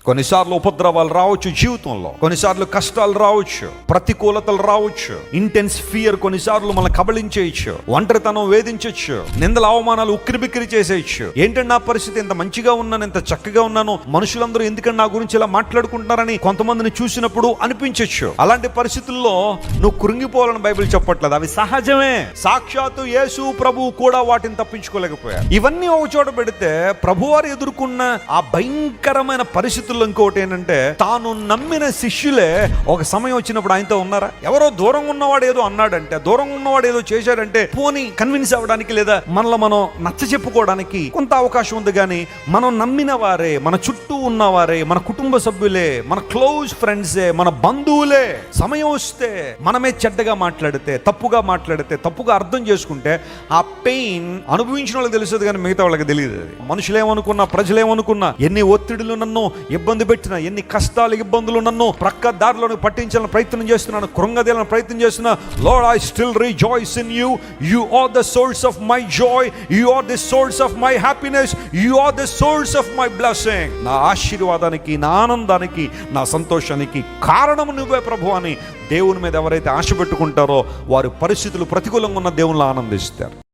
కొన్నిసార్లు ఉపద్రవాలు రావచ్చు జీవితంలో, కొన్నిసార్లు కష్టాలు రావచ్చు, ప్రతికూలతలు రావచ్చు, ఇంటెన్స్ ఫియర్ కొన్నిసార్లు మనం కబళించేయచ్చు, ఒంటరితనం వేధించవచ్చు, నిందల అవమానాలు ఉక్కిరిబిక్కిరి చేసేయచ్చు. ఏంటంటే నా పరిస్థితి, ఇంత మంచిగా ఉన్నాను, ఇంత చక్కగా ఉన్నాను, మనుషులందరూ ఎందుకంటే నా గురించి ఇలా మాట్లాడుకుంటున్నారని కొంతమందిని చూసినప్పుడు అనిపించవచ్చు. అలాంటి పరిస్థితుల్లో నువ్వు కృంగిపోవాలని బైబిల్ చెప్పట్లేదు, అవి సహజమే. సాక్షాత్తు యేసు ప్రభువు కూడా వాటిని తప్పించుకోలేకపోయారు. ఇవన్నీ ఒక చోట పెడితే ప్రభువారు ఎదుర్కొన్న ఆ భయంకరమైన పరిస్థితుల్లో ఇంకోటి ఏంటంటే, తాను నమ్మిన శిష్యులే ఒక సమయం వచ్చినప్పుడు ఆయనతో ఉన్నారా? ఎవరో దూరంగా ఉన్నవాడు ఏదో అన్నాడంటే, దూరంగా ఉన్నవాడు ఏదో చేశాడంటే పోనీ కన్విన్స్ అవ్వడానికి లేదా మనలో మనం నచ్చ చెప్పుకోవడానికి కొంత అవకాశం ఉంది. కానీ మనం నమ్మిన వారే, మన చుట్టూ ఉన్నవారే, మన కుటుంబ సభ్యులే, మన క్లోజ్ ఫ్రెండ్సే, మన బంధువులే సమయం వస్తే మనమే చెడ్డగా మాట్లాడితే, తప్పుగా మాట్లాడితే, తప్పుగా అర్థం చేసుకుంటే ఆ పెయిన్ అనుభవించిన వాళ్ళకి తెలుస్తుంది కానీ మిగతా వాళ్ళకి తెలియదు. మనుషులేమనుకున్నా, ప్రజలేమనుకున్నా, ఎన్ని ఒత్తిడులు నన్ను ఇబ్బంది పెట్టినా, ఎన్ని కష్టాలు ఇబ్బందులు నన్ను ప్రక్క దారిలోకి పట్టించాలని ప్రయత్నం చేస్తున్నాను, కృంగదీయాలని ప్రయత్నం చేస్తున్నా, Lord I still rejoice in you. You are the source of my joy, you are the source of my happiness, you are the source of my blessing. నా ఆశీర్వాదానికి, నా ఆనందానికి, నా సంతోషానికి కారణం నువ్వే ప్రభు అని దేవుని మీద ఎవరైతే ఆశ పెట్టుకుంటారో వారి పరిస్థితులు ప్రతికూలంగా ఉన్న దేవుళ్ళు ఆనందిస్తారు.